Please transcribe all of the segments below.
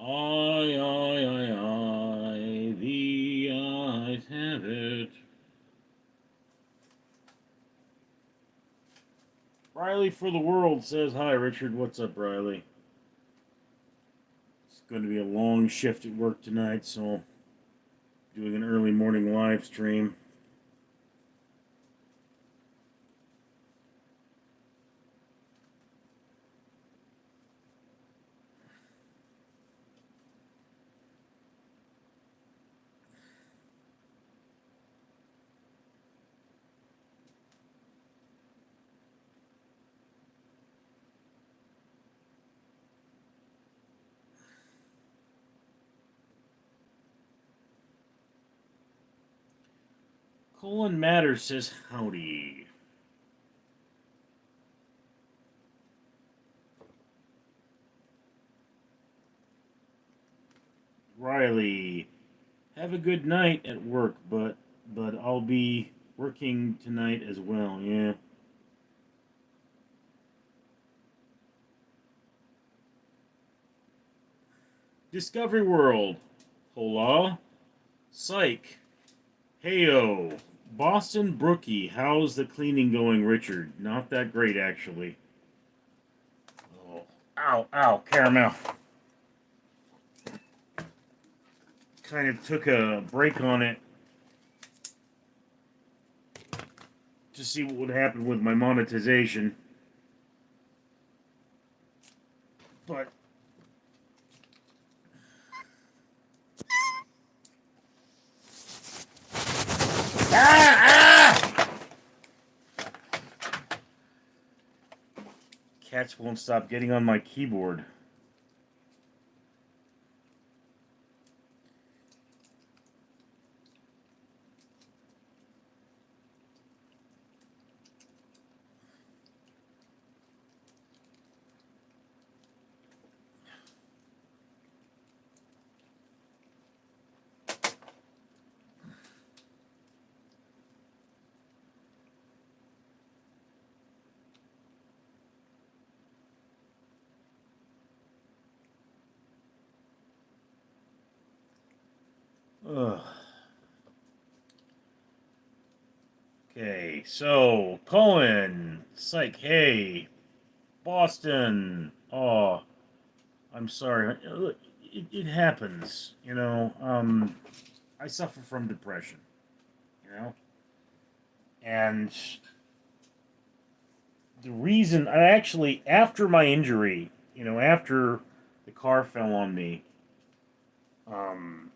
I, the eyes have it. Riley for the world says hi, Richard. What's up, Riley? It's going to be a long shift at work tonight, so doing an early morning live stream. Colin Matters says howdy. Riley, have a good night at work, but I'll be working tonight as well. Yeah. Discovery World. Hola. Psych. Heyo. Boston Brookie. How's the cleaning going, Richard? Not that great, actually. Oh. Ow, ow, caramel. Kind of took a break on it to see what would happen with my monetization. But cats won't stop getting on my keyboard. Ugh. Okay, so Cohen, Psych, hey, Boston. Oh, I'm sorry. It happens, you know. I suffer from depression, you know, and the reason I actually after my injury, you know, after the car fell on me, um,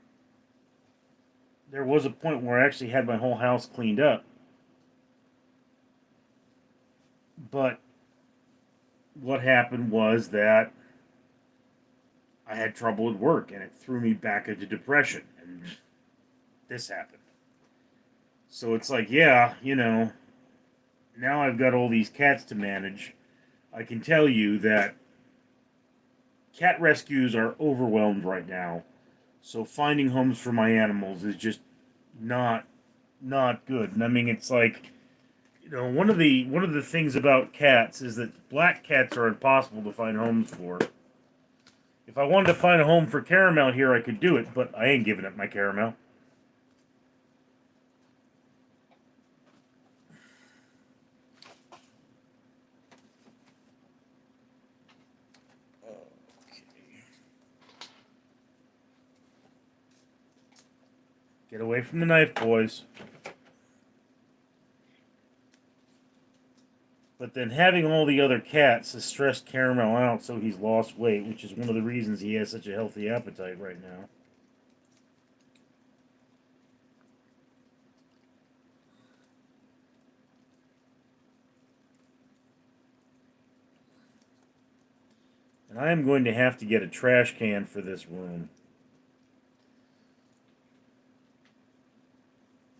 there was a point where I actually had my whole house cleaned up, but what happened was that I had trouble at work, and it threw me back into depression, and this happened. So it's like, yeah, you know, now I've got all these cats to manage. I can tell you that cat rescues are overwhelmed right now. So finding homes for my animals is just not good. And I mean, it's like, you know, one of the things about cats is that black cats are impossible to find homes for. If I wanted to find a home for Caramel here, I could do it, but I ain't giving up my Caramel. Get away from the knife, boys. But then having all the other cats has stressed Caramel out, so he's lost weight, which is one of the reasons he has such a healthy appetite right now. And I am going to have to get a trash can for this room.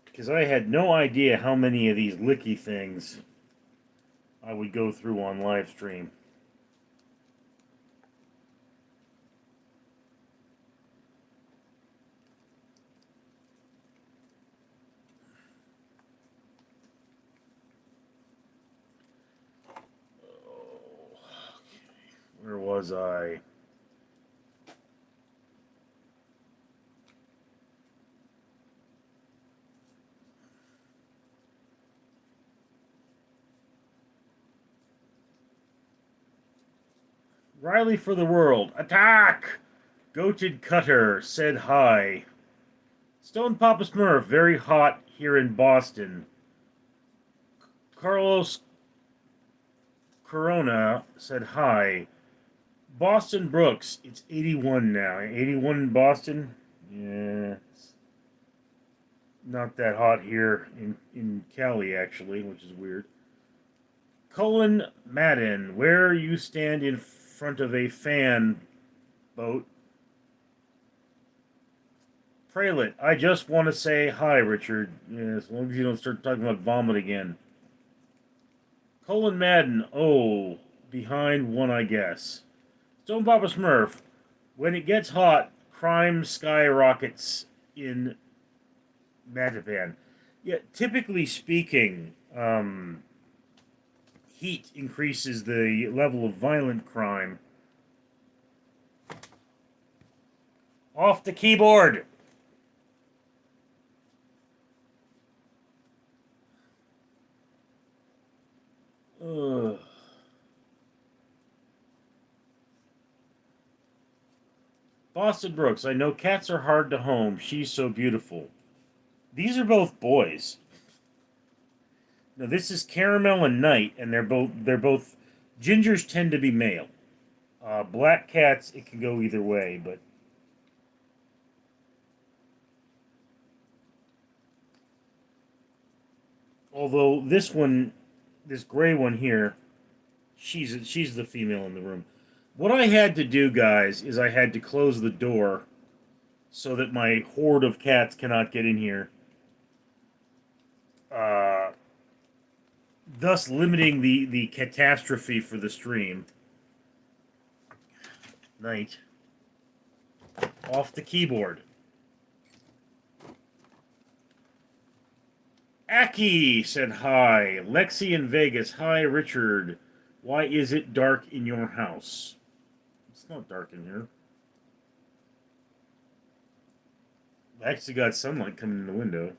Because I had no idea how many of these licky things I would go through on live stream. Where was I? Riley for the world. Attack! Goated Cutter said hi. Stone Papa Smurf, very hot here in Boston. Carlos Corona said hi. Boston Brooks, it's 81 now. 81 in Boston? Yeah, it's not that hot here in Cali, actually, which is weird. Cullen Madden, where you stand in front of a fan boat. Prelit, I just want to say hi, Richard. Yeah, as long as you don't start talking about vomit again. Colin Madden, oh, behind one, I guess. Stone Papa Smurf, when it gets hot, crime skyrockets in Matapan. Yeah, typically speaking, heat increases the level of violent crime. Off the keyboard! Ugh. Boston Brooks, I know cats are hard to home. She's so beautiful. These are both boys. Now this is Caramel and Knight, and they're both gingers tend to be male. Black cats, it can go either way, but although this one, this gray one here, she's the female in the room. What I had to do, guys, is I had to close the door so that my horde of cats cannot get in here. Uh, Thus limiting the catastrophe for the stream. Night. Off the keyboard. Aki said hi. Lexi in Vegas. Hi, Richard. Why is it dark in your house? It's not dark in here. I actually got sunlight coming in the window.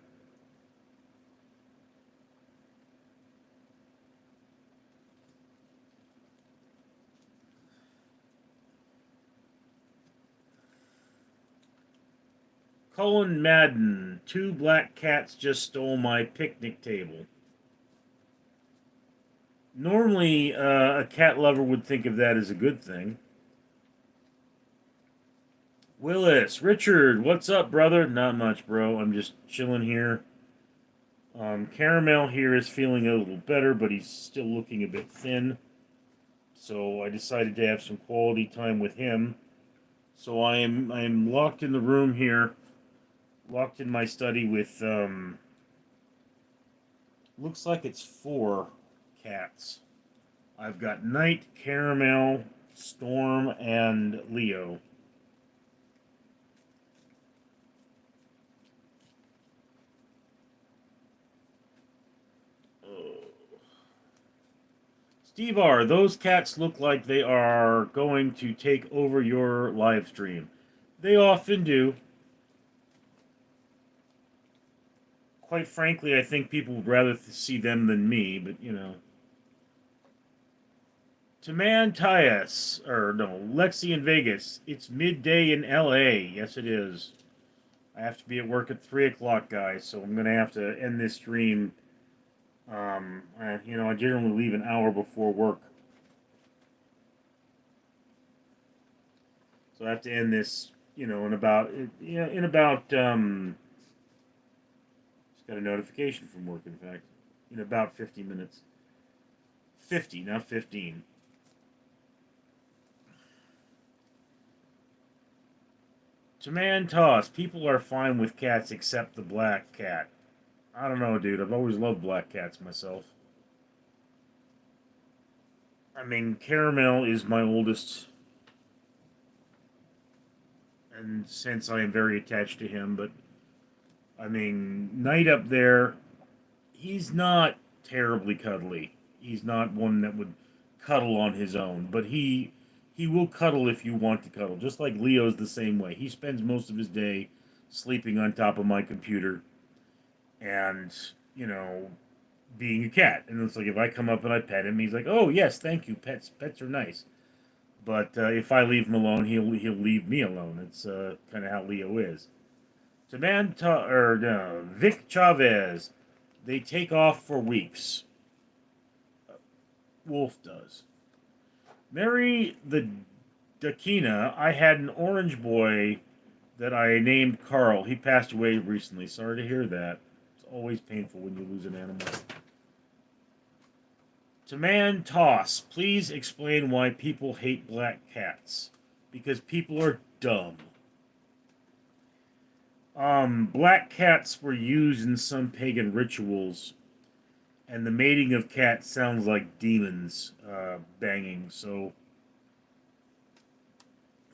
Colin Madden. Two black cats just stole my picnic table. Normally, a cat lover would think of that as a good thing. Willis, Richard, what's up, brother? Not much, bro. I'm just chilling here. Caramel here is feeling a little better, but he's still looking a bit thin. So I decided to have some quality time with him. So I am locked in the room here, locked in my study with looks like it's 4 cats. I've got Knight, Caramel, Storm, and Leo. Steve R., those cats look like they are going to take over your live stream. They often do. Quite frankly, I think people would rather see them than me, but you know. To Man Tyus, or no, Lexi in Vegas. It's midday in LA. Yes, it is. I have to be at work at 3 o'clock, guys, so I'm going to have to end this stream. I generally leave an hour before work. So I have to end this, just got a notification from work, in fact, in about 50 minutes. 50, not 15. To Man Toss, people are fine with cats except the black cat. I don't know, dude. I've always loved black cats myself. I mean, Caramel is my oldest, and since I am very attached to him, but I mean, Knight up there, he's not terribly cuddly. He's not one that would cuddle on his own, but he will cuddle if you want to cuddle. Just like Leo's the same way. He spends most of his day sleeping on top of my computer and, you know, being a cat. And it's like if I come up and I pet him, he's like, "Oh, yes, thank you. Pets are nice." But if I leave him alone, he'll leave me alone. It's kind of how Leo is. Samantha or no, Vic Chavez, they take off for weeks. Wolf does. Mary the Dakina, I had an orange boy that I named Carl. He passed away recently. Sorry to hear that. It's always painful when you lose an animal. To Man Toss, please explain why people hate black cats. Because people are dumb. Black cats were used in some pagan rituals, and the mating of cats sounds like demons banging. So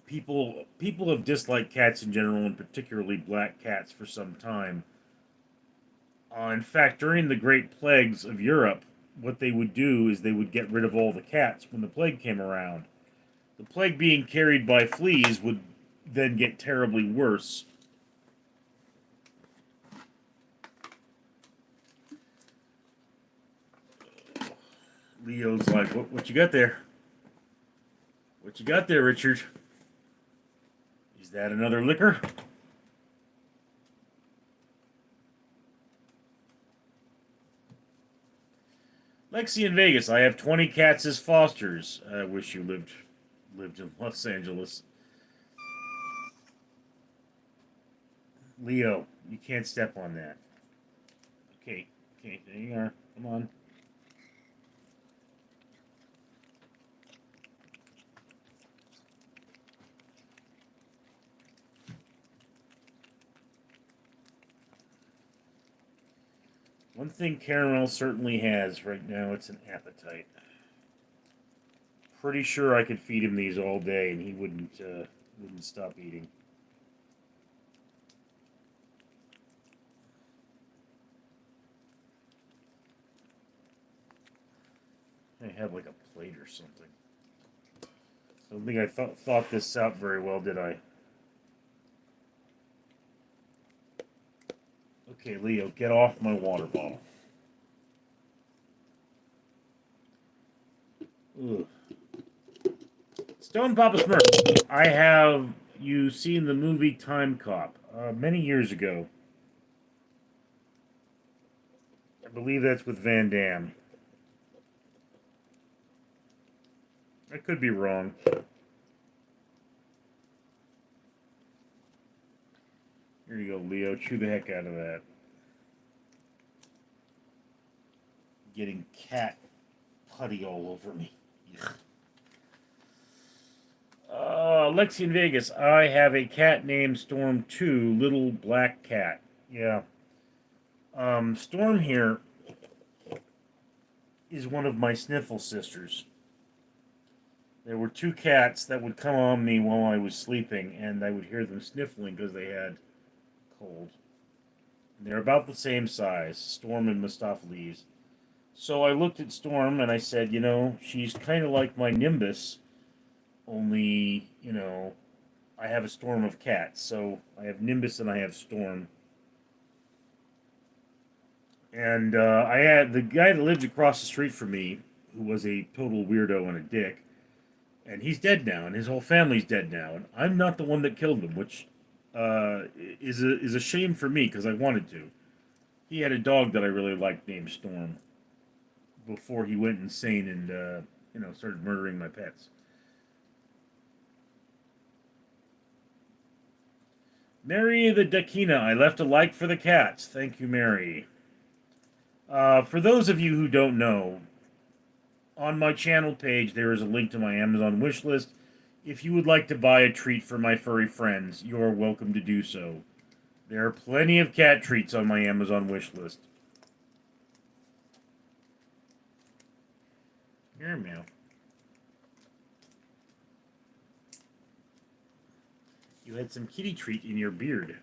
people have disliked cats in general, and particularly black cats, for some time. In fact, during the Great Plagues of Europe, what they would do is they would get rid of all the cats when the plague came around. The plague being carried by fleas would then get terribly worse. Leo's like, what you got there? What you got there, Richard? Is that another liquor? Lexi in Vegas, I have 20 cats as fosters. I wish you lived in Los Angeles. Leo, you can't step on that. Okay, okay, there you are. Come on. One thing Caramel certainly has right now, it's an appetite. Pretty sure I could feed him these all day and he wouldn't stop eating. I have like a plate or something. I don't think I thought this out very well, did I? Okay, Leo, get off my water bottle. Ugh. Stone Papa Smurf, I have you seen the movie Time Cop many years ago. I believe that's with Van Damme. I could be wrong. Here you go, Leo. Chew the heck out of that. Getting cat putty all over me. Lexi in Vegas. I have a cat named Storm 2, little black cat. Yeah. Storm here is one of my sniffle sisters. There were two cats that would come on me while I was sleeping, and I would hear them sniffling because they had cold. And they're about the same size, Storm and Mistopheles. So I looked at Storm and I said, she's kind of like my Nimbus, only, I have a storm of cats. So I have Nimbus and I have Storm. And I had the guy that lived across the street from me, who was a total weirdo and a dick, and he's dead now, and his whole family's dead now, and I'm not the one that killed him, which is a shame for me because I wanted to. He had a dog that I really liked named Storm before he went insane and started murdering my pets. Mary the Dakina, I left a like for the cats. Thank you, Mary. For those of you who don't know, on my channel page there is a link to my Amazon wish list. If you would like to buy a treat for my furry friends, you're welcome to do so. There are plenty of cat treats on my Amazon wish list. Here, meow. You had some kitty treat in your beard.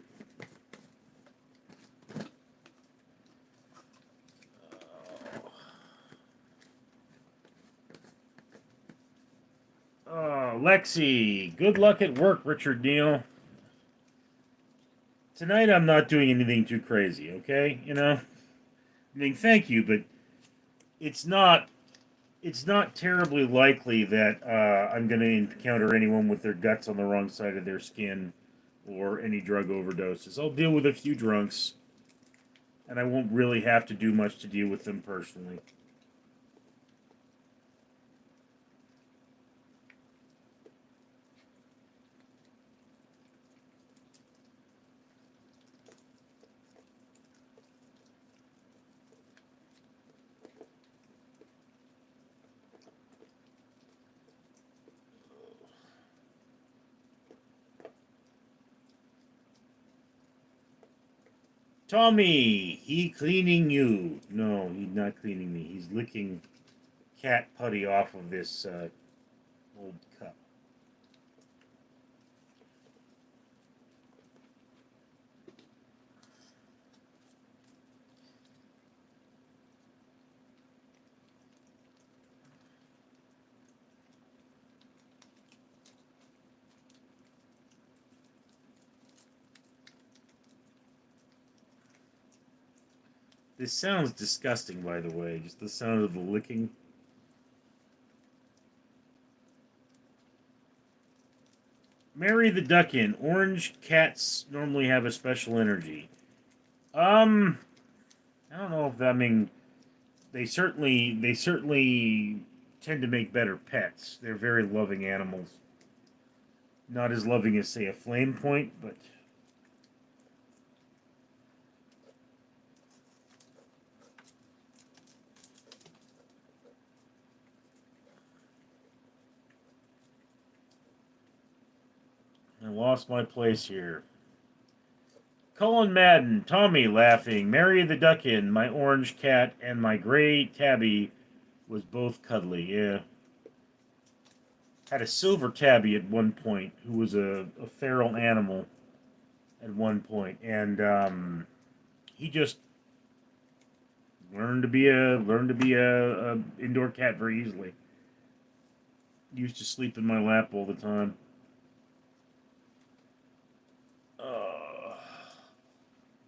Oh, Lexi, good luck at work, Richard Neal. Tonight I'm not doing anything too crazy, okay? I mean, thank you, but it's not it's not terribly likely that I'm going to encounter anyone with their guts on the wrong side of their skin or any drug overdoses. I'll deal with a few drunks, and I won't really have to do much to deal with them personally. Tommy, he cleaning you. No, he's not cleaning me. He's licking cat putty off of this old cup. This sounds disgusting, by the way. Just the sound of the licking. Mary the Duckin. Orange cats normally have a special energy. I don't know if that, I mean, they certainly tend to make better pets. They're very loving animals. Not as loving as, say, a flame point, but I lost my place here. Cullen Madden, Tommy laughing, Mary the Duckin, my orange cat, and my gray tabby was both cuddly. Yeah. Had a silver tabby at one point who was a feral animal at one point, and he just learned to be a indoor cat very easily. Used to sleep in my lap all the time. Uh,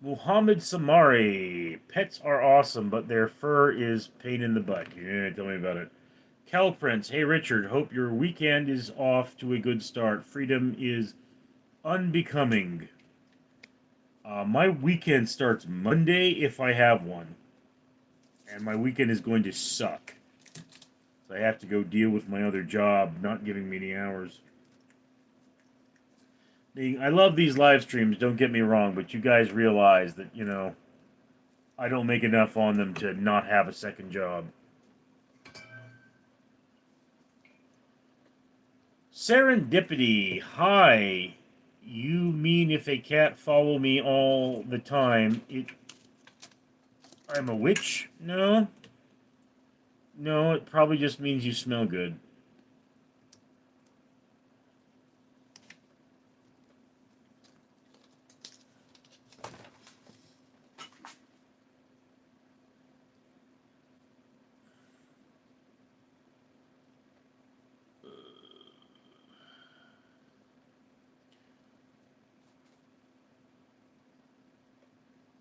Muhammad Samari. Pets are awesome, but their fur is pain in the butt. Yeah, tell me about it. Cal Prince. Hey, Richard. Hope your weekend is off to a good start. Freedom is unbecoming. My weekend starts Monday if I have one. And my weekend is going to suck. So I have to go deal with my other job not giving me any hours. I love these live streams, don't get me wrong, but you guys realize that, I don't make enough on them to not have a second job. Serendipity. Hi. You mean if a cat follow me all the time, I'm a witch? No. No, it probably just means you smell good.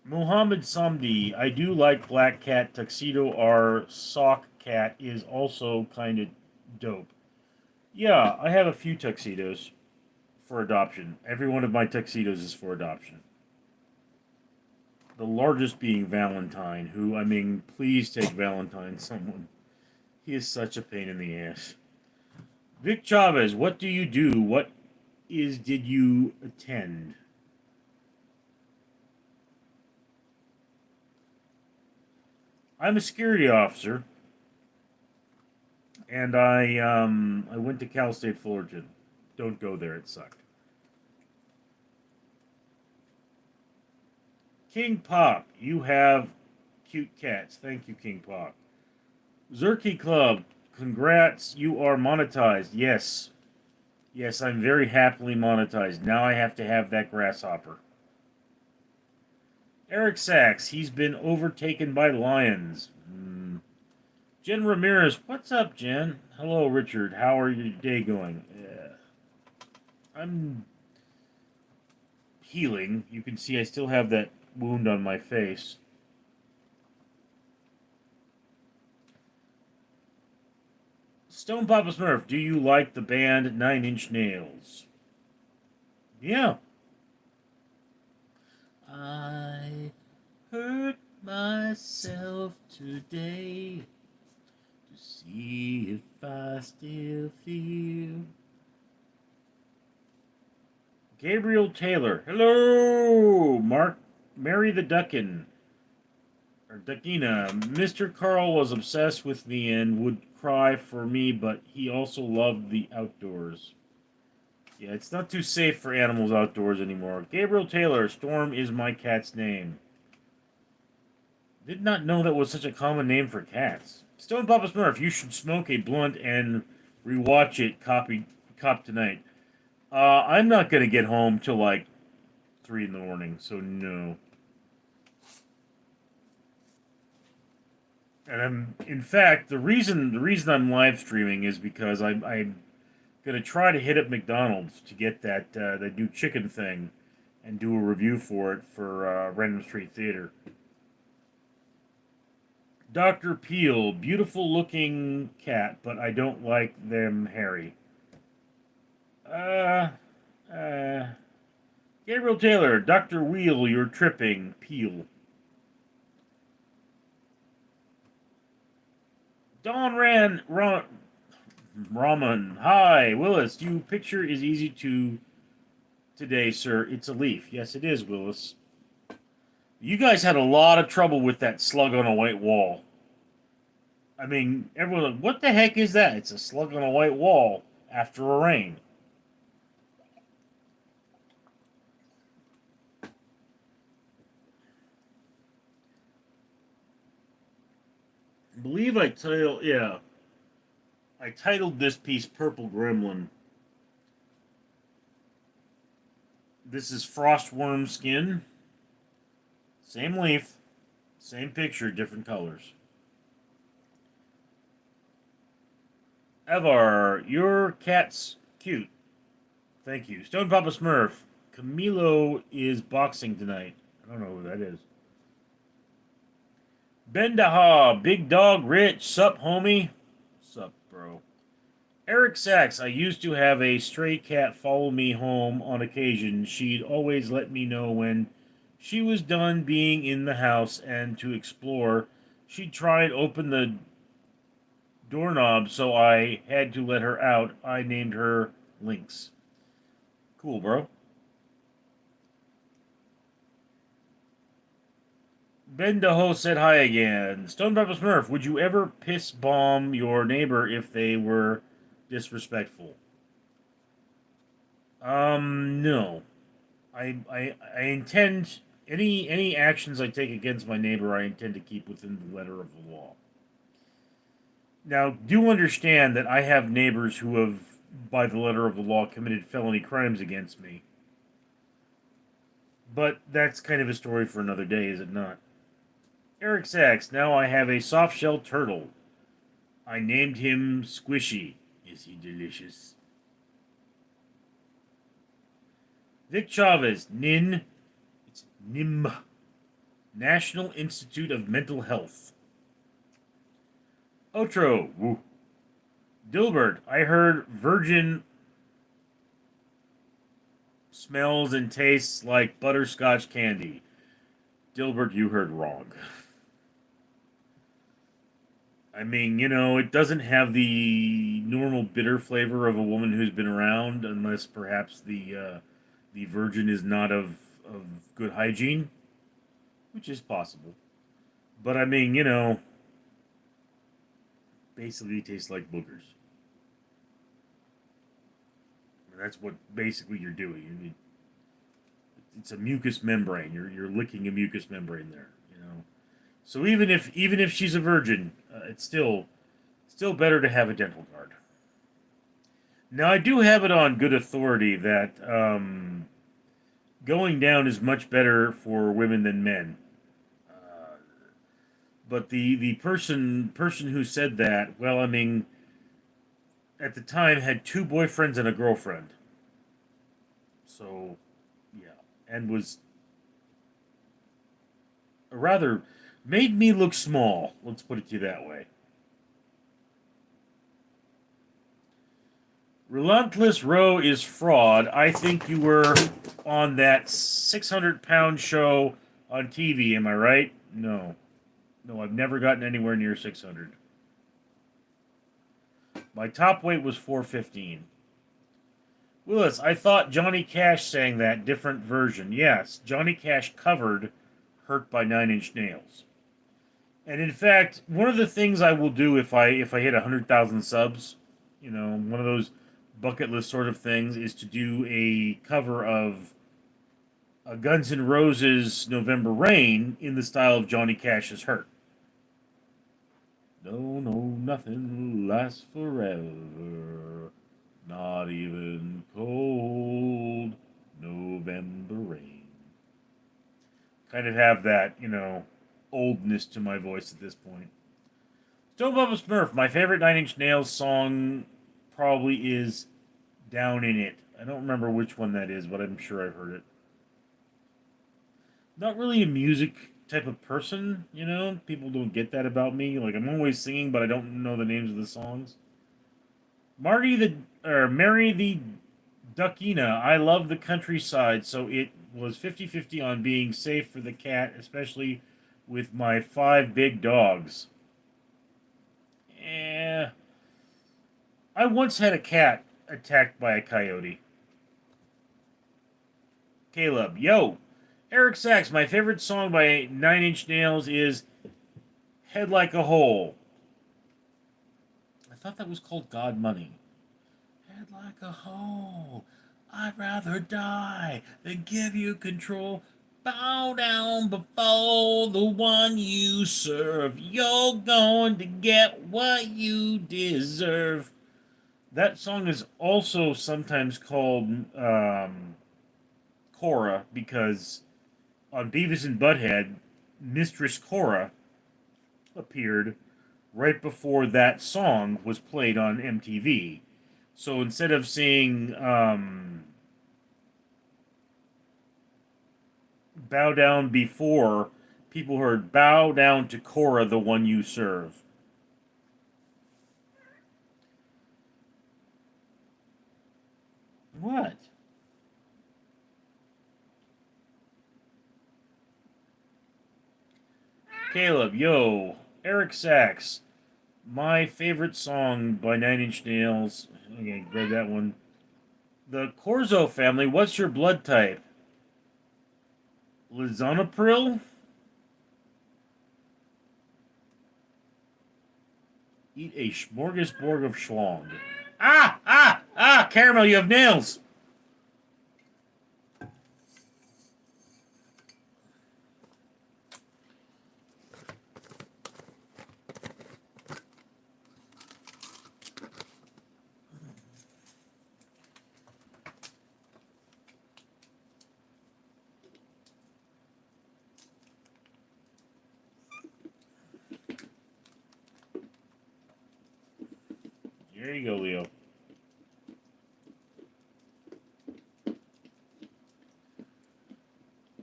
Muhammad Samdi, I do like Black Cat Tuxedo. Our sock cat is also kind of dope. Yeah, I have a few tuxedos for adoption. Every one of my tuxedos is for adoption. The largest being Valentine, who, I mean, please take Valentine, someone. He is such a pain in the ass. Vic Chavez, what do you do? Did you attend? I'm a security officer, and I went to Cal State Fullerton. Don't go there; it sucked. King Pop, you have cute cats. Thank you, King Pop. Zerky Club, congrats, you are monetized. Yes, yes, I'm very happily monetized. Now I have to have that grasshopper. Eric Sachs, he's been overtaken by lions. Jen Ramirez, what's up, Jen? Hello, Richard. How are your day going? I'm healing. You can see I still have that wound on my face. Stone Papa Smurf, do you like the band Nine Inch Nails? Yeah. I hurt myself today to see if I still feel. Gabriel Taylor. Hello, Mark. Mary the Duckin. Or Duckina. Mr. Carl was obsessed with me and would cry for me, but he also loved the outdoors. Yeah, it's not too safe for animals outdoors anymore. Gabriel Taylor. Storm is my cat's name. Did not know that was such a common name for cats. Stone Papa Smurf, you should smoke a blunt and rewatch it. Cop tonight. I'm not gonna get home till like 3 in the morning, so no. And in fact, the reason I'm live streaming is because I'm gonna try to hit up McDonald's to get that new chicken thing, and do a review for it for Random Street Theater. Dr. Peel, beautiful looking cat, but I don't like them hairy. Uh, uh, Gabriel Taylor, Dr. Wheel, you're tripping. Peel. Don Raman, hi, Willis. You picture is easy to today, sir. It's a leaf. Yes, it is, Willis. You guys had a lot of trouble with that slug on a white wall. I mean, everyone, what the heck is that? It's a slug on a white wall after a rain. I believe I titled this piece Purple Gremlin. This is frostworm skin. Same leaf, same picture, different colors. Evar, your cat's cute. Thank you. Stone Papa Smurf, Camilo is boxing tonight. I don't know who that is. Bendaha, Big Dog Rich, sup, homie? Sup, bro. Eric Sachs, I used to have a stray cat follow me home on occasion. She'd always let me know when she was done being in the house and to explore. She'd try and open the doorknob, so I had to let her out. I named her Lynx. Cool, bro. Ben DeHo said hi again. Stone Pepper Smurf, would you ever piss bomb your neighbor if they were disrespectful? No. I intend any actions I take against my neighbor I intend to keep within the letter of the law. Now, do understand that I have neighbors who have, by the letter of the law, committed felony crimes against me. But that's kind of a story for another day, is it not? Eric Sachs, now I have a soft-shell turtle. I named him Squishy. Is he delicious? Vic Chavez, NIN. It's NIM. National Institute of Mental Health. Otro, woo. Dilbert, I heard virgin smells and tastes like butterscotch candy. Dilbert, you heard wrong. I mean, it doesn't have the normal bitter flavor of a woman who's been around, unless perhaps the virgin is not of good hygiene, which is possible. But I mean, basically tastes like boogers. And that's what basically you're doing. It's a mucous membrane. You're licking a mucous membrane there. So even if she's a virgin, it's still better to have a dental card. Now I do have it on good authority that going down is much better for women than men. But the person who said that, well, I mean, at the time had two boyfriends and a girlfriend. So, yeah, and was rather made me look small. Let's put it to you that way. Relentless Row is fraud. I think you were on that 600-pound show on TV. Am I right? No. No, I've never gotten anywhere near 600. My top weight was 415. Willis, I thought Johnny Cash sang that different version. Yes, Johnny Cash covered Hurt by Nine Inch Nails. And in fact, one of the things I will do if I hit 100,000 subs, one of those bucket list sort of things, is to do a cover of Guns N' Roses' November Rain in the style of Johnny Cash's Hurt. No, nothing lasts forever. Not even cold November rain. Kind of have that, oldness to my voice at this point. Stone Bubba Smurf, my favorite Nine Inch Nails song probably is Down in It. I don't remember which one that is, but I'm sure I've heard it. Not really a music type of person, People don't get that about me. Like, I'm always singing, but I don't know the names of the songs. Mary the Duckina, I love the countryside, so it was 50-50 on being safe for the cat, especially with my 5 big dogs. I once had a cat attacked by a coyote. Caleb, yo! Eric Sachs, my favorite song by Nine Inch Nails is Head Like a Hole. I thought that was called God Money. Head like a hole. I'd rather die than give you control. Bow down before the one you serve. You're going to get what you deserve. That song is also sometimes called Cora because on Beavis and Butthead, Mistress Cora appeared right before that song was played on MTV. So instead of seeing bow down before, people heard bow down to Cora, the one you serve. What? Caleb, yo. Eric Sachs. My favorite song by Nine Inch Nails. Okay, read that one. The Corzo family, what's your blood type? Lisanopril? Eat a smorgasbord of schlong. Caramel, you have nails! There you go, Leo.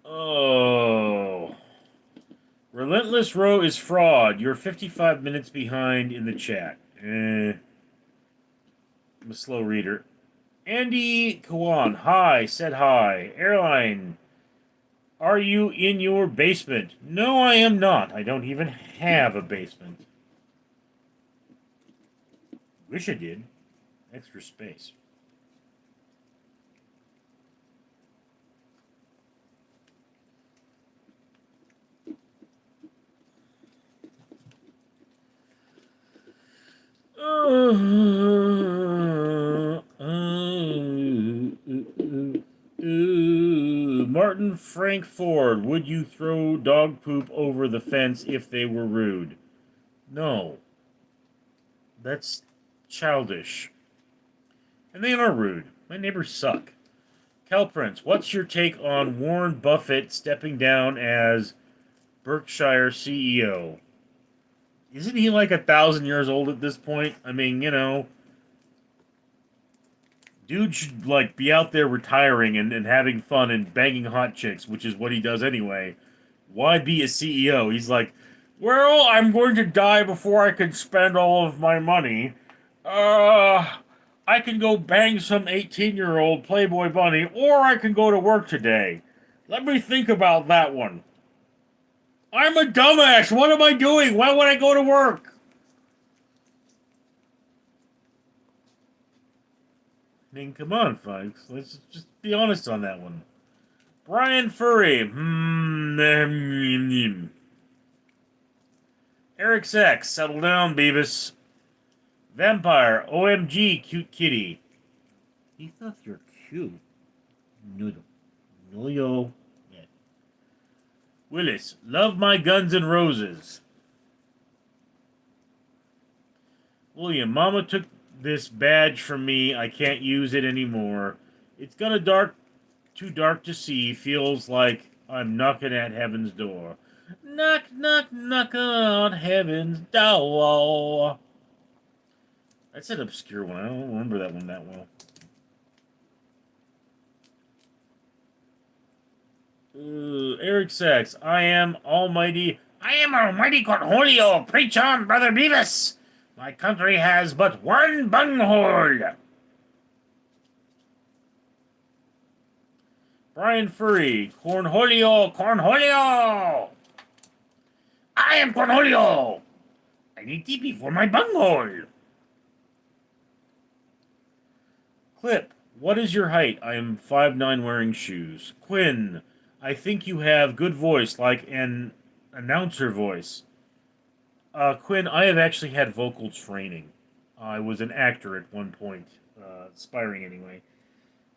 Oh. Relentless Row is fraud. You're 55 minutes behind in the chat. I'm a slow reader. Andy Kawan, hi, said hi. Airline, are you in your basement? No, I am not. I don't even have a basement. Wish I did. Extra space. Martin Frankford, would you throw dog poop over the fence if they were rude? No. That's childish. And they are rude. My neighbors suck. Cal Prince, what's your take on Warren Buffett stepping down as Berkshire CEO? Isn't he like 1,000 years old at this point? I mean, dude should like be out there retiring and having fun and banging hot chicks, which is what he does anyway. Why be a CEO? He's like, well, I'm going to die before I can spend all of my money. I can go bang some 18-year-old Playboy bunny, or I can go to work today. Let me think about that one. I'm a dumbass. What am I doing? Why would I go to work? I mean, come on, folks. Let's just be honest on that one. Brian Furry. Eric Sachs. Settle down, Beavis. Vampire. OMG, cute kitty. He thought you're cute. Noodle. No, yo. Yeah. Willis. Love my Guns N' Roses. William. Mama took this badge from me. I can't use it anymore. It's too dark to see. Feels like I'm knocking at heaven's door. Knock, knock, knock on heaven's door. That's an obscure one. I don't remember that one that well. Eric Sachs. I am almighty. I am almighty Cornholio. Preach on, Brother Beavis. My country has but one bunghole. Brian Furry. Cornholio, Cornholio. I am Cornholio. I need TP for my bunghole. Clip. What is your height? I am 5'9" wearing shoes. Quinn. I think you have good voice, like an announcer voice. Quinn, I have actually had vocal training. I was an actor at one point, aspiring anyway.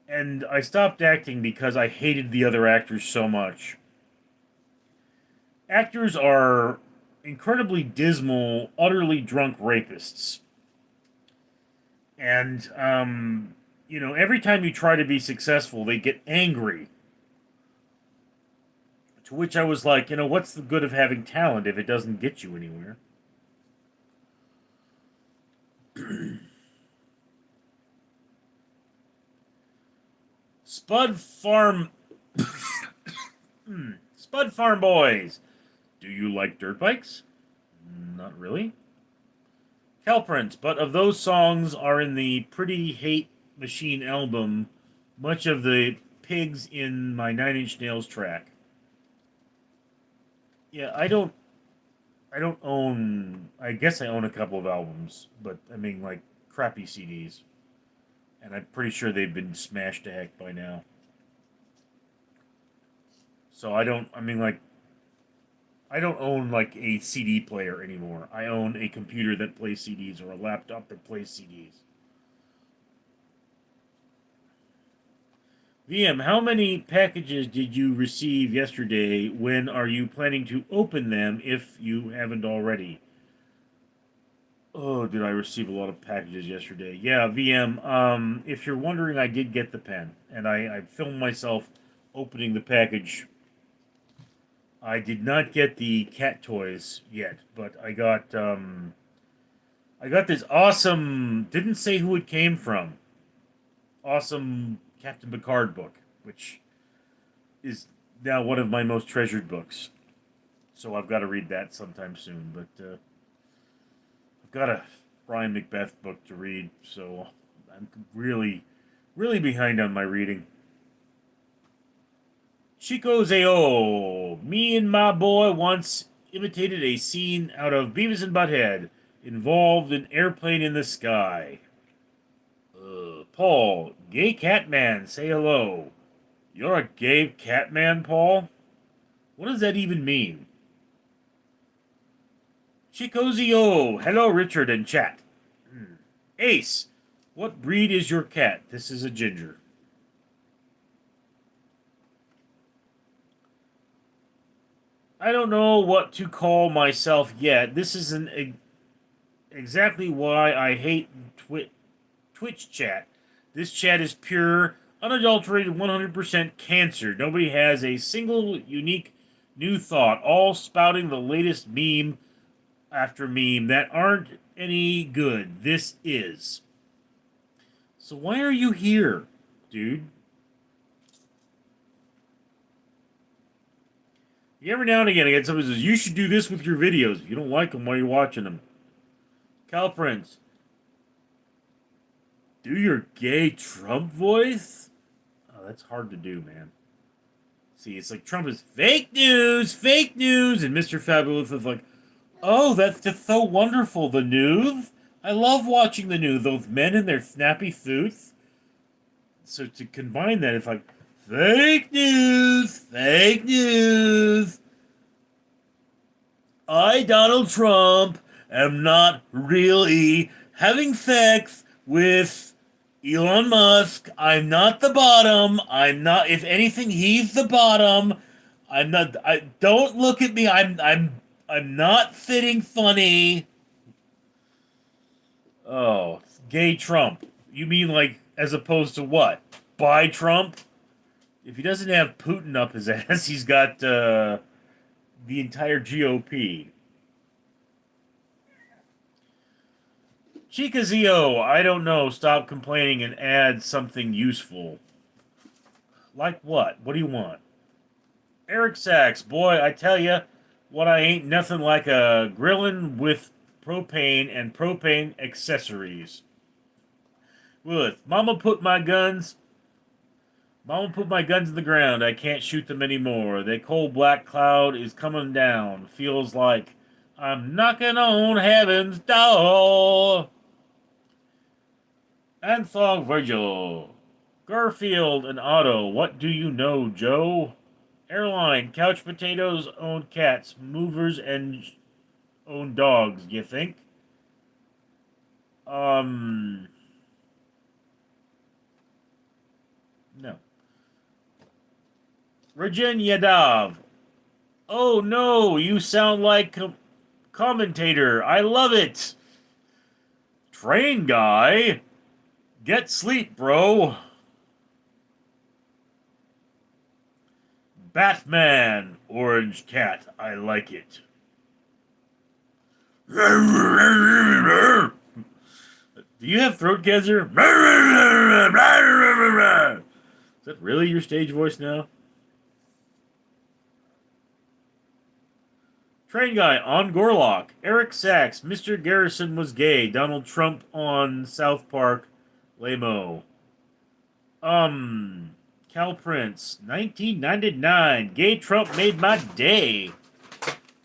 And I stopped acting because I hated the other actors so much. Actors are incredibly dismal, utterly drunk rapists. And, every time you try to be successful, they get angry. To which I was like, what's the good of having talent if it doesn't get you anywhere? Spud Farm Boys. Do you like dirt bikes? Not really. Calprince, but of those songs are in the Pretty Hate Machine album, much of the pigs in my Nine Inch Nails track. Yeah, I don't own. I guess I own a couple of albums, but I mean, like crappy CDs, and I'm pretty sure they've been smashed to heck by now. So I don't. I mean, like, I don't own like a CD player anymore. I own a computer that plays CDs or a laptop that plays CDs. VM, how many packages did you receive yesterday? When are you planning to open them if you haven't already? Oh, did I receive a lot of packages yesterday? Yeah, VM. If you're wondering, I did get the pen, and I filmed myself opening the package. I did not get the cat toys yet, but I got this awesome. Didn't say who it came from. Awesome Captain Picard book, which is now one of my most treasured books. So I've got to read that sometime soon. But I've got a Brian Macbeth book to read, so I'm really, really behind on my reading. Chico Zao. Me and my boy once imitated a scene out of Beavis and Butthead, involved an airplane in the sky. Paul, gay cat man, say hello. You're a gay cat man, Paul? What does that even mean? Chicozio, hello Richard and chat. Ace, what breed is your cat? This is a ginger. I don't know what to call myself yet. This isn't exactly why I hate Twitch chat. This chat is pure, unadulterated, 100% cancer. Nobody has a single unique new thought, all spouting the latest meme after meme that aren't any good. This is. So why are you here, dude? Every now and again, I get somebody who says, you should do this with your videos. If you don't like them, why are you watching them? Cal Prince. Do your gay Trump voice? Oh, that's hard to do, man. See, it's like Trump is fake news, and Mr. Fabulous is like, oh, that's just so wonderful. The news? I love watching the news. Those men in their snappy suits. So to combine that, it's like, fake news, fake news. I, Donald Trump, am not really having sex with Elon Musk. I'm not the bottom. I'm not. If anything, he's the bottom. I'm not. I don't look at me. I'm not sitting funny. Oh, gay Trump. You mean like as opposed to what? By Trump? If he doesn't have Putin up his ass, he's got the entire GOP. Chikazio, I don't know. Stop complaining and add something useful. Like what? What do you want? Eric Sachs, boy, I tell ya, what I ain't nothing like a grillin' with propane and propane accessories. Willis, Mama put my guns in the ground. I can't shoot them anymore. That cold black cloud is coming down. Feels like I'm knocking on heaven's door. Anthog Virgil. Garfield and Otto, what do you know, Joe? Airline, couch potatoes, own cats, movers, and own dogs, you think? No. Rajan Yadav. Oh no, you sound like a commentator. I love it. Train guy. Get sleep, bro. Batman, orange cat. I like it. Do you have throat cancer? Is that really your stage voice now? Train guy on Gorlock. Eric Sachs. Mr. Garrison was gay. Donald Trump on South Park. Lamo. Cal Prince. 1999. Gay Trump made my day.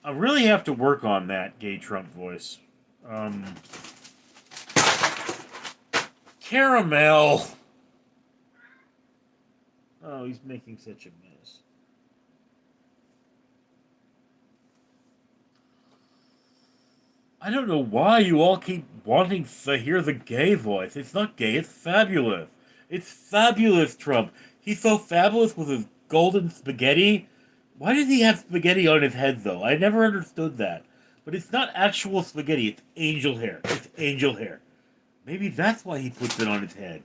I really have to work on that gay Trump voice. Caramel. Oh, he's making such a mess. I don't know why you all keep wanting to hear the gay voice. It's not gay, it's fabulous. It's fabulous, Trump. He's so fabulous with his golden spaghetti. Why does he have spaghetti on his head, though? I never understood that. But it's not actual spaghetti, it's angel hair. It's angel hair. Maybe that's why he puts it on his head.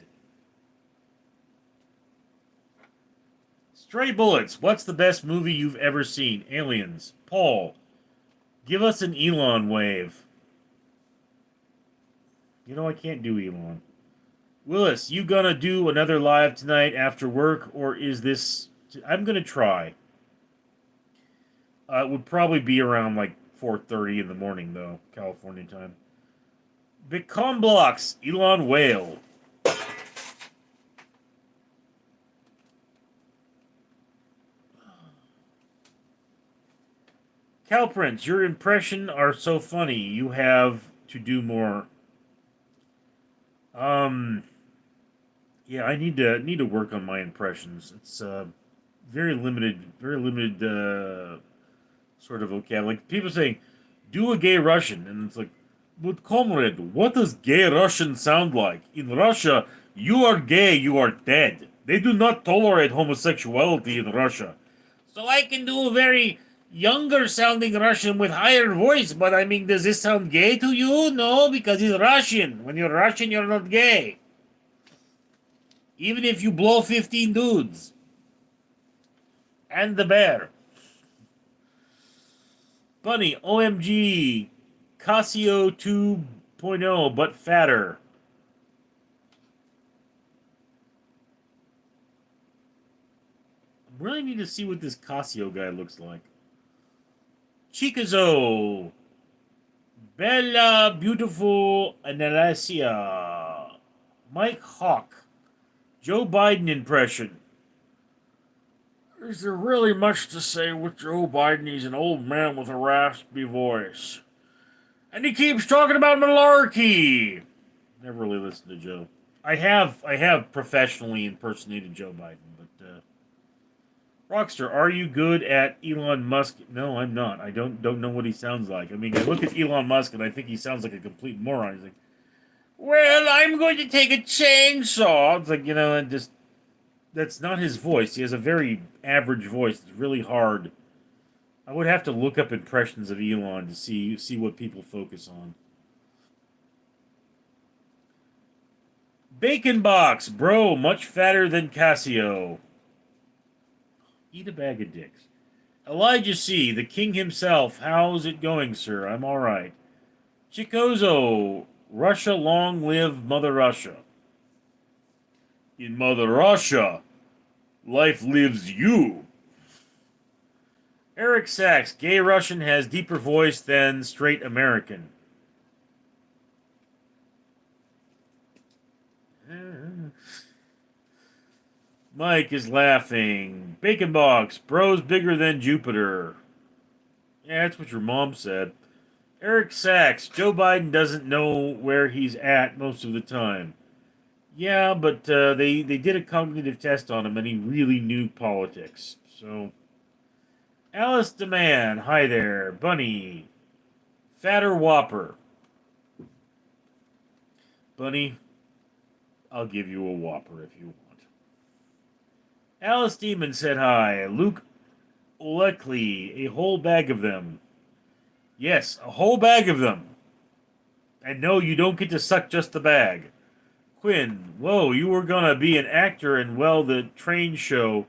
Stray Bullets. What's the best movie you've ever seen? Aliens. Paul. Give us an Elon wave. You know I can't do Elon. Willis, you gonna do another live tonight after work, or is this... I'm gonna try. It would probably be around like 4:30 in the morning, though, California time. Bitcoin blocks, Elon Whale. Calprince, your impression are so funny. You have to do more. Yeah, I need to work on my impressions. It's very limited sort of vocabulary. Like people saying, "Do a gay Russian," and it's like, "But comrade, what does gay Russian sound like? In Russia, you are gay, you are dead. They do not tolerate homosexuality in Russia." So I can do a very younger sounding Russian with higher voice, but I mean, does this sound gay to you? No, because it's Russian. When you're Russian, you're not gay. Even if you blow 15 dudes. And the bear. Bunny, OMG. Casio 2.0, but fatter. I really need to see what this Casio guy looks like. Chikazo. Bella, beautiful Analasia. Mike Hawk. Joe Biden impression. Is there really much to say with Joe Biden? He's an old man with a raspy voice. And he keeps talking about malarkey. Never really listened to Joe. I have professionally impersonated Joe Biden, but Rockstar, are you good at Elon Musk? No, I'm not. I don't know what he sounds like. I mean, I look at Elon Musk and I think he sounds like a complete moron. He's like, "Well, I'm going to take a chainsaw." It's like, and just that's not his voice. He has a very average voice. It's really hard. I would have to look up impressions of Elon to see what people focus on. Bacon box, bro, much fatter than Casio. Eat a bag of dicks. Elijah C., the king himself. How's it going, sir? I'm all right. Chicozo, Russia, long live Mother Russia. In Mother Russia, life lives you. Eric Sachs, gay Russian has deeper voice than straight American. Mike is laughing. Bacon box, bro's bigger than Jupiter. Yeah, that's what your mom said. Eric Sachs, Joe Biden doesn't know where he's at most of the time. Yeah, but they did a cognitive test on him and he really knew politics. So, Alice DeMann, hi there. Bunny, Fatter Whopper. Bunny, I'll give you a Whopper if you want. Alice Demon said hi. Luke Oleckley, a whole bag of them. Yes, a whole bag of them. And no, you don't get to suck just the bag. Quinn, whoa, you were gonna be an actor in, well, the training show.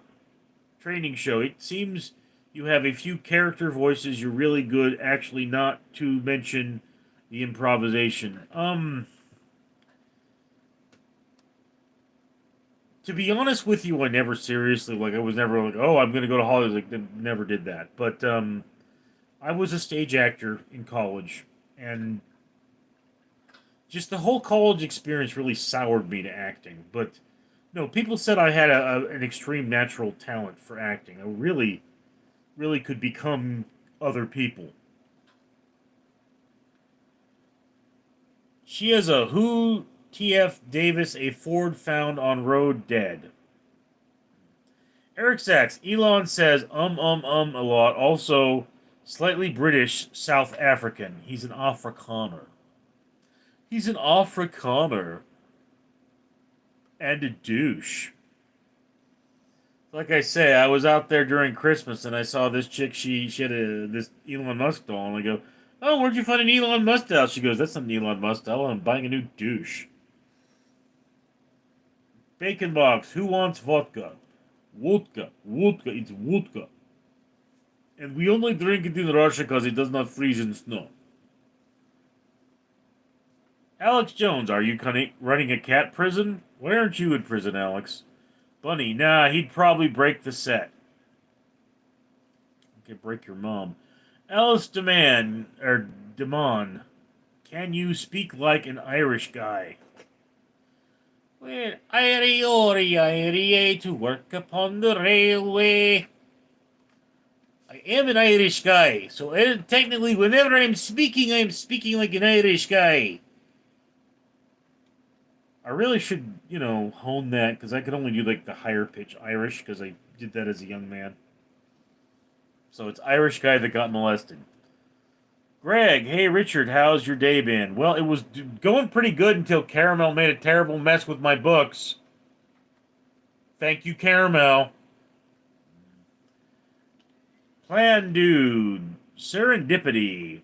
It seems you have a few character voices. You're really good, actually, not to mention the improvisation. To be honest with you, I never seriously, I was never like, oh, I'm gonna go to Hollywood. Like, never did that. But, I was a stage actor in college, and just the whole college experience really soured me to acting. But no, people said I had an extreme natural talent for acting. I really, really could become other people. She has a Who TF Davis, a Ford found on road dead. Eric Sachs, Elon says a lot. Also, slightly British, South African. He's an Afrikaner. He's an Afrikaner and a douche. Like I say, I was out there during Christmas and I saw this chick. She had this Elon Musk doll, and I go, "Oh, where'd you find an Elon Musk doll?" She goes, "That's not an Elon Musk doll. I'm buying a new douche." Bacon box. Who wants vodka? Vodka. Vodka. It's vodka. And we only drink it in Russia because it does not freeze in snow. Alex Jones, are you running a cat prison? Why aren't you in prison, Alex? Bunny, nah, he'd probably break the set. Okay, break your mom. Alice Demon, can you speak like an Irish guy? Well, Irie to work upon the railway. I am an Irish guy, so technically, whenever I'm speaking like an Irish guy. I really should, hone that because I could only do like the higher pitch Irish because I did that as a young man. So it's Irish guy that got molested. Greg, hey Richard, how's your day been? Well, it was going pretty good until Caramel made a terrible mess with my books. Thank you, Caramel. Plan Dude, Serendipity.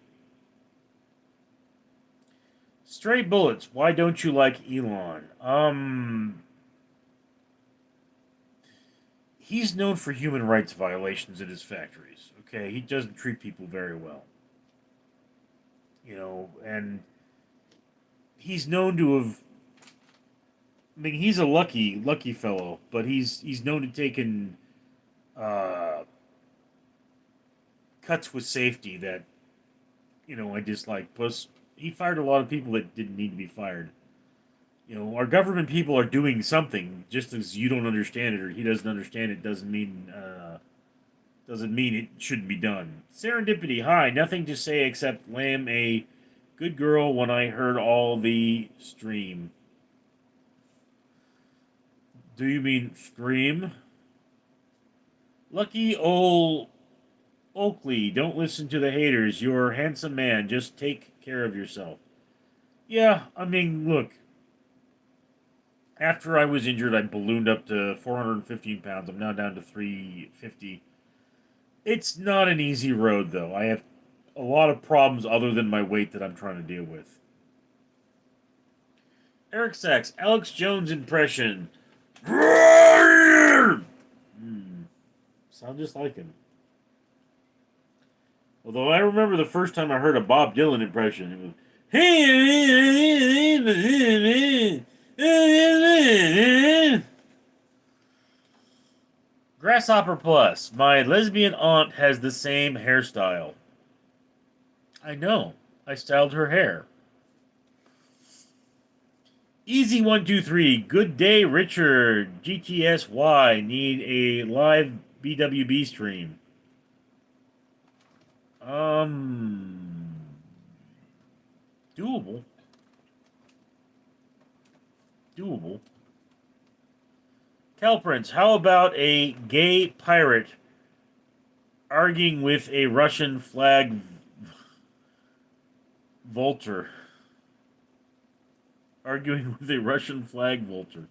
Stray Bullets, why don't you like Elon? He's known for human rights violations at his factories. Okay, he doesn't treat people very well. And he's known to have. I mean, he's a lucky fellow, but he's known to taken uh, cuts with safety that I dislike. Plus, he fired a lot of people that didn't need to be fired. You know, our government people are doing something. Just as you don't understand it or he doesn't understand it, doesn't mean it shouldn't be done. Serendipity. Hi, nothing to say except lamb a good girl when I heard all the stream. Do you mean scream? Lucky old Oakley, don't listen to the haters. You're a handsome man. Just take care of yourself. Yeah, I mean, look. After I was injured, I ballooned up to 415 pounds. I'm now down to 350. It's not an easy road, though. I have a lot of problems other than my weight that I'm trying to deal with. Eric Sachs, Alex Jones impression. Hmm, sound just like him. Although I remember the first time I heard a Bob Dylan impression, it was, Grasshopper Plus. My lesbian aunt has the same hairstyle. I know. I styled her hair. Easy 123. Good day, Richard. GTSY. Need a live BWB stream. Doable. Doable. Calprince, how about a gay pirate arguing with a Russian flag vulture? Arguing with a Russian flag vulture.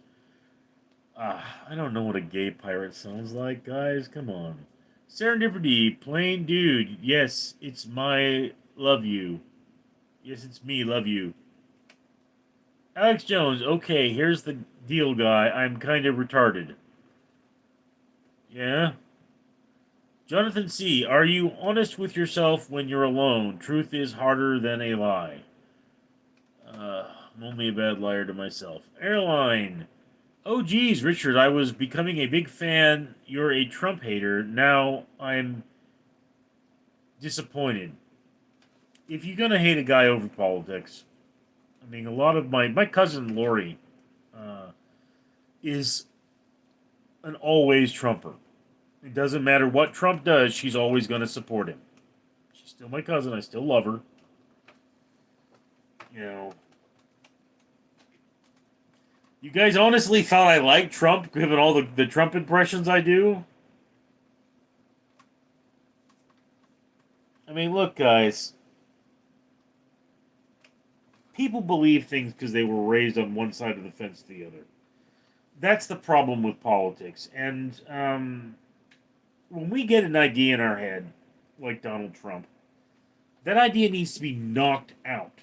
I don't know what a gay pirate sounds like, guys. Come on. Serendipity, plain dude. Yes, it's my love you. Yes, it's me, love you. Alex Jones, okay, here's the deal, guy. I'm kind of retarded. Yeah? Jonathan C., are you honest with yourself when you're alone? Truth is harder than a lie. I'm only a bad liar to myself. Airline. Oh, geez, Richard, I was becoming a big fan. You're a Trump hater. Now I'm disappointed. If you're gonna hate a guy over politics, I mean, a lot of my cousin Lori uh, is an always Trumper. It doesn't matter what Trump does; she's always going to support him. She's still my cousin. I still love her. You know, you guys honestly thought I liked Trump, given all the Trump impressions I do? I mean, look, guys. People believe things because they were raised on one side of the fence to the other. That's the problem with politics. And when we get an idea in our head, like Donald Trump, that idea needs to be knocked out.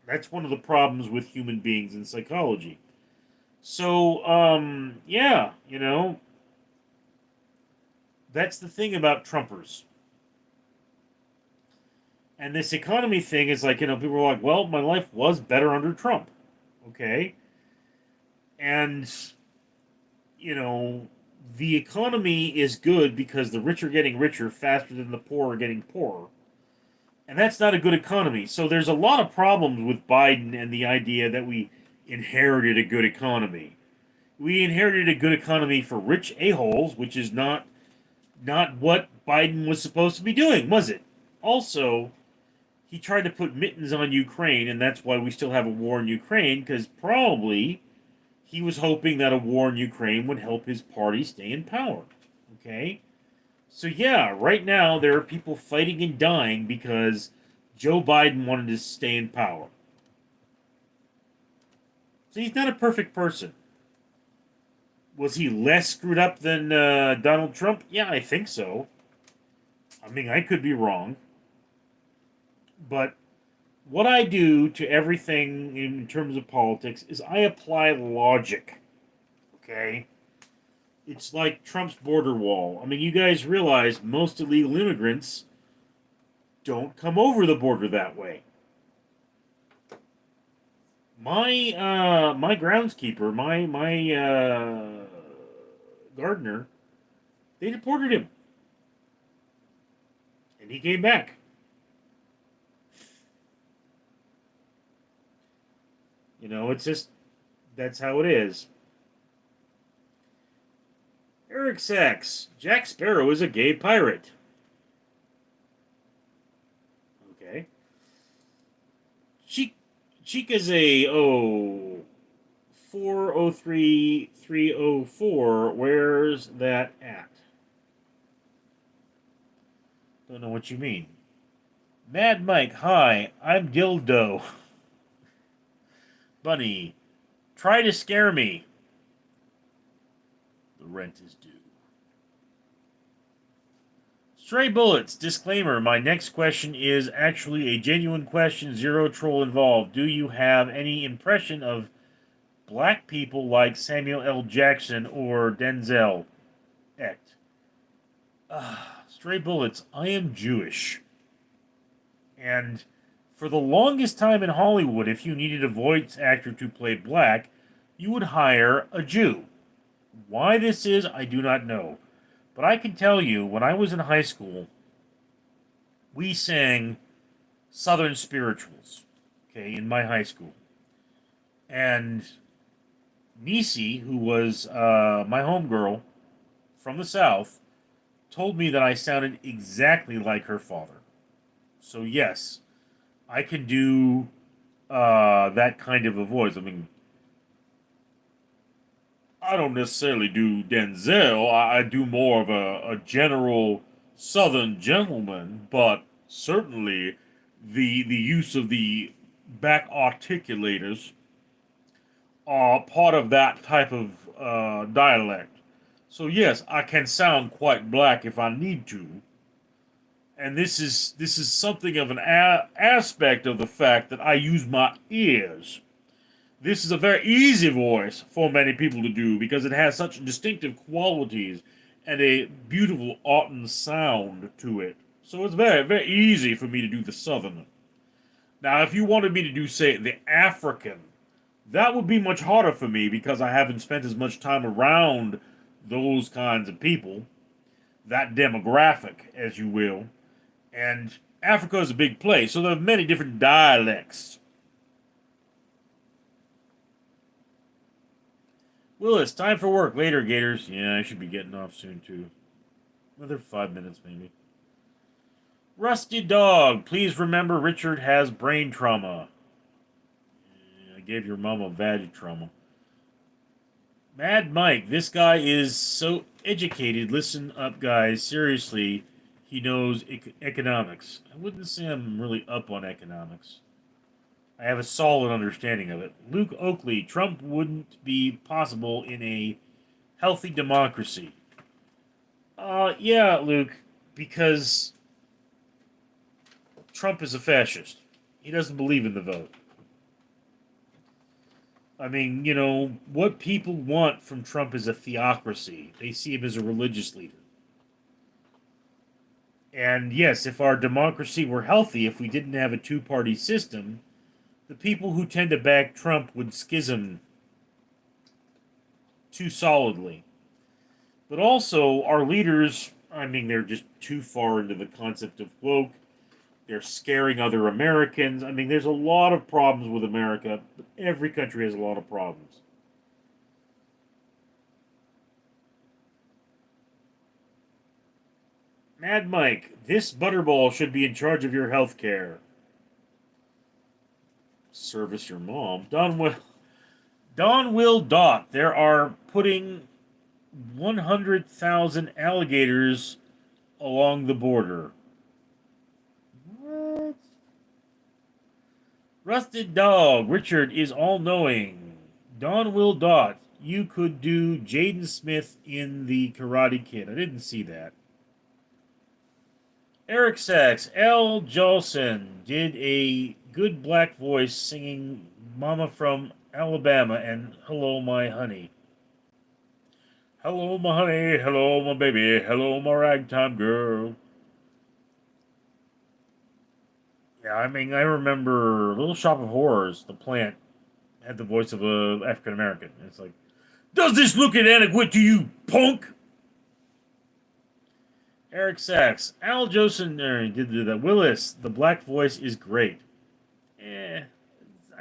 That's one of the problems with human beings in psychology. So, yeah, that's the thing about Trumpers. And this economy thing is like, people are like, well, my life was better under Trump. Okay. And, you know, the economy is good because the rich are getting richer faster than the poor are getting poorer. And that's not a good economy. So there's a lot of problems with Biden and the idea that we inherited a good economy. We inherited a good economy for rich a-holes, which is not what Biden was supposed to be doing, was it? Also, he tried to put mittens on Ukraine, and that's why we still have a war in Ukraine, because probably he was hoping that a war in Ukraine would help his party stay in power. Okay? So, yeah, right now there are people fighting and dying because Joe Biden wanted to stay in power. So, he's not a perfect person. Was he less screwed up than Donald Trump? Yeah, I think so. I mean, I could be wrong. But what I do to everything in terms of politics is I apply logic. Okay? It's like Trump's border wall. I mean, you guys realize most illegal immigrants don't come over the border that way. My groundskeeper, my gardener, they deported him, and he came back. It's just That's how it is. Eric Sachs. Jack Sparrow is a gay pirate. Okay. Cheek Cheek is a 403304. Where's that at? Don't know what you mean. Mad Mike, hi, I'm Dildo. Bunny, try to scare me. The rent is due. Stray Bullets, disclaimer, my next question is actually a genuine question, zero troll involved. Do you have any impression of black people like Samuel L. Jackson or Denzel? Ect. Stray Bullets, I am Jewish. And for the longest time in Hollywood, if you needed a voice actor to play black, you would hire a Jew. Why this is, I do not know. But I can tell you, when I was in high school, we sang Southern spirituals, okay, in my high school. And Nisi, who was my homegirl from the South, told me that I sounded exactly like her father. So yes, I can do that kind of a voice. I mean, I don't necessarily do Denzel. I do more of a general Southern gentleman, but certainly the use of the back articulators are part of that type of dialect. So yes, I can sound quite black if I need to, and this is something of an aspect of the fact that I use my ears. This is a very easy voice for many people to do because it has such distinctive qualities and a beautiful autumn sound to it. So it's very, very easy for me to do the Southern. Now, if you wanted me to do, say, the African, that would be much harder for me because I haven't spent as much time around those kinds of people, that demographic, as you will. And Africa is a big place, so there are many different dialects. Willis, time for work. Later, Gators. Yeah, I should be getting off soon, too. Another 5 minutes, maybe. Rusty Dog, please remember Richard has brain trauma. Yeah, I gave your mom a vag trauma. Mad Mike, this guy is so educated. Listen up, guys. Seriously, he knows economics. I wouldn't say I'm really up on economics. I have a solid understanding of it. Luke Oakley, Trump wouldn't be possible in a healthy democracy. Yeah, Luke, because Trump is a fascist. He doesn't believe in the vote. I mean, what people want from Trump is a theocracy. They see him as a religious leader. And yes, if our democracy were healthy, if we didn't have a two-party system, the people who tend to back Trump would schism too solidly. But also, our leaders, I mean, they're just too far into the concept of woke. They're scaring other Americans. I mean, there's a lot of problems with America, but every country has a lot of problems. Mad Mike, this butterball should be in charge of your health care. Service your mom. Don Will Dot. There are putting 100,000 alligators along the border. What? Rusted Dog. Richard is all knowing. Don Will Dot. You could do Jaden Smith in the Karate Kid. I didn't see that. Eric Sachs. L. Jolson did a good black voice singing Mama from Alabama and Hello My Honey. Hello my honey, hello my baby, hello my ragtime girl. Yeah, I mean, I remember Little Shop of Horrors, the plant, had the voice of a African American. It's like, does this look inadequate to you, punk? Eric Sachs. Al Jolson did that. Willis, the black voice is great. I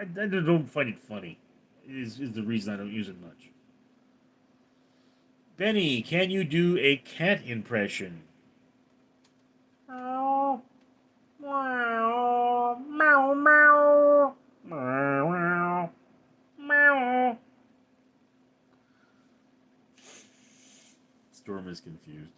don't find it funny. is the reason I don't use it much. Benny, can you do a cat impression? Meow, meow, meow, meow, meow, meow. Storm is confused.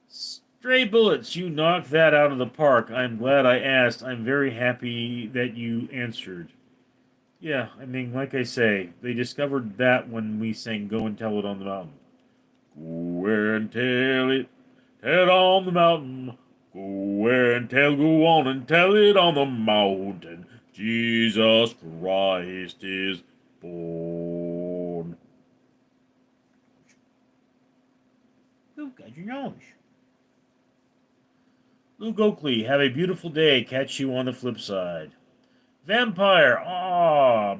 Stray bullets, you knocked that out of the park. I'm glad I asked. I'm very happy that you answered. Yeah, I mean, like I say, they discovered that when we sang Go and Tell It on the Mountain. Go and tell it on the mountain. Go on and tell it on the mountain. Jesus Christ is born. Who got your nose? Luke Oakley, have a beautiful day. Catch you on the flip side. Vampire,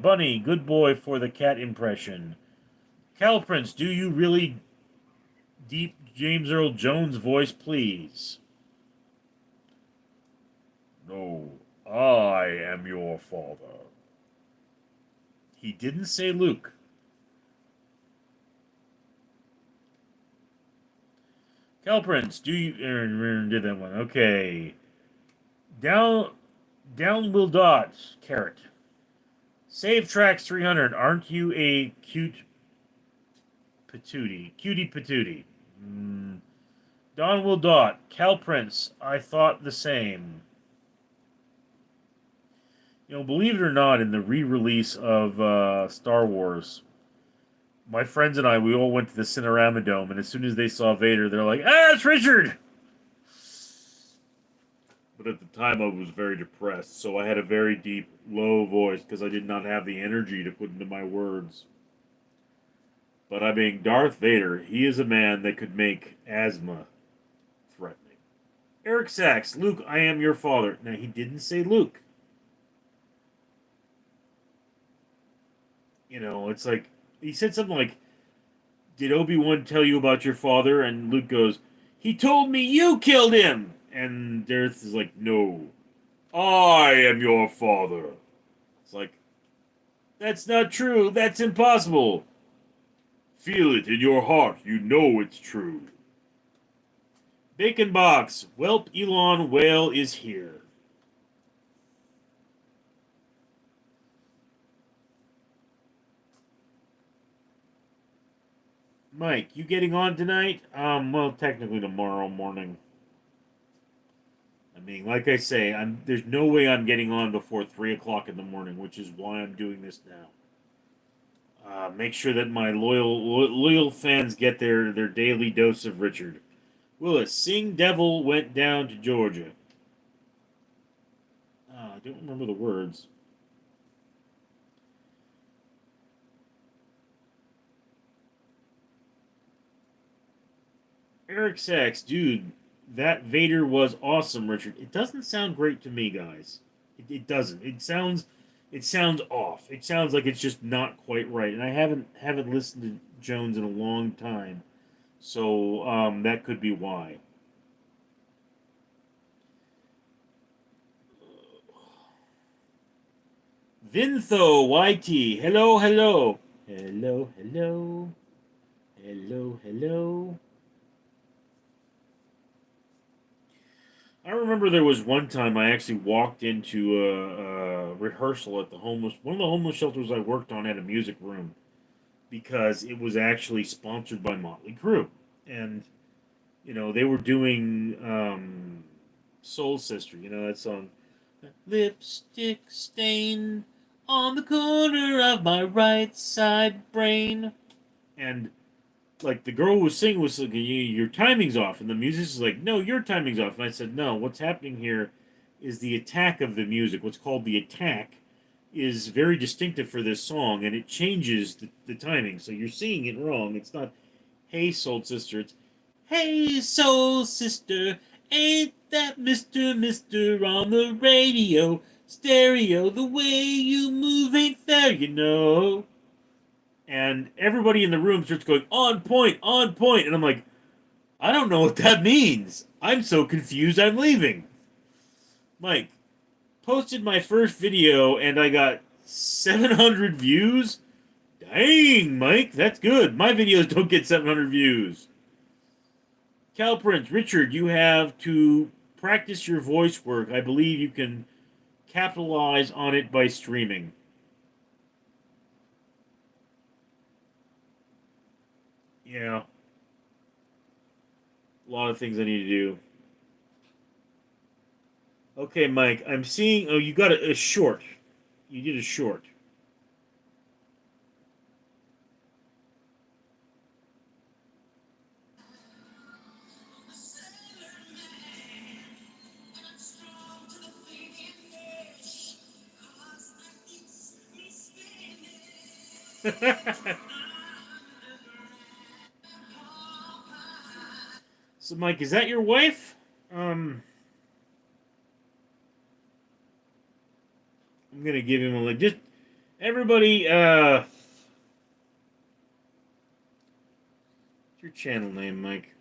Bunny, good boy for the cat impression. Cal Prince, do you really deep James Earl Jones voice, please? No, I am your father. He didn't say Luke. Cal Prince, do you did that one? Okay. Down will dot carrot. Save tracks 300. Aren't you a cute patootie? Cutie patootie. Don will dot. Cal Prince, I thought the same. You know, believe it or not, in the re-release of Star Wars, my friends and I, we all went to the Cinerama Dome, and as soon as they saw Vader, they're like, it's Richard! But at the time, I was very depressed, so I had a very deep, low voice because I did not have the energy to put into my words. But I mean, Darth Vader, he is a man that could make asthma threatening. Eric Sachs, Luke, I am your father. Now, he didn't say Luke. You know, it's like, he said something like, did Obi-Wan tell you about your father? And Luke goes, he told me you killed him! And Darth is like, no, I am your father. It's like, that's not true. That's impossible. Feel it in your heart. You know it's true. Bacon Box. Welp Elon Whale is here. Mike, you getting on tonight? Well, technically tomorrow morning. I mean, like I say, there's no way I'm getting on before 3 o'clock in the morning, which is why I'm doing this now. Make sure that my loyal fans get their daily dose of Richard. Willis, Sing Devil went down to Georgia. I don't remember the words. Eric Sachs, dude, that Vader was awesome, Richard. It doesn't sound great to me, guys. It doesn't. It sounds off. It sounds like it's just not quite right. And I haven't listened to Jones in a long time, so that could be why. Vintho YT, hello, hello, hello, hello, hello, hello. I remember there was one time I actually walked into a rehearsal at one of the homeless shelters I worked on had a music room because it was actually sponsored by Motley Crue, and you know they were doing Soul Sister, you know that song, lipstick stain on the corner of my right side brain, and like the girl who was singing was like, your timing's off, and the musician's like, no, your timing's off. And I said, no, what's happening here is the attack of the music. What's called the attack is very distinctive for this song, and it changes the timing. So you're singing it wrong. It's not, hey, soul sister. It's, hey, soul sister, ain't that Mr. on the radio, stereo, the way you move ain't fair, you know. And everybody in the room starts going, on point, and I'm like, I don't know what that means. I'm so confused I'm leaving. Mike, posted my first video and I got 700 views? Dang, Mike, that's good. My videos don't get 700 views. Cal Prince, Richard, you have to practice your voice work. I believe you can capitalize on it by streaming. Yeah. A lot of things I need to do. Okay, Mike, I'm seeing... Oh, you got a short. You did a short. So, Mike, is that your wife? I'm gonna give him a link. Just everybody, what's your channel name, Mike?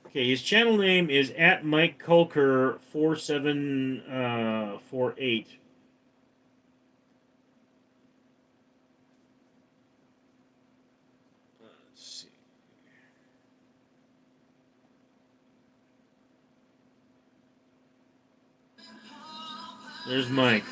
Okay, his channel name is at Mike Culker 4748. Let's see. There's Mike.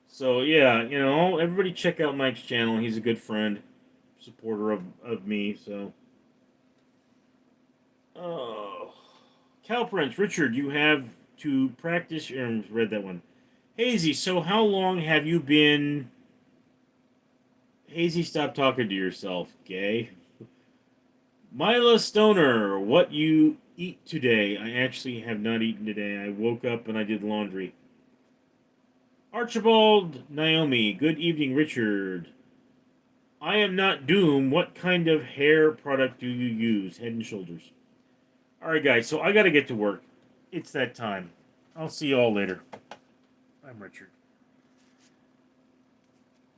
So yeah, you know, everybody check out Mike's channel. He's a good friend, supporter of me. So, oh, Cal Prince, Richard, you have to practice. Read that one. Hazy, so how long have you been? Hazy, stop talking to yourself, gay. Mila Stoner, what you eat today? I actually have not eaten today. I woke up and I did laundry. Archibald Naomi, good evening, Richard. I am not Doom. What kind of hair product do you use? Head and Shoulders. Alright, guys, so I gotta get to work. It's that time. I'll see you all later. I'm Richard.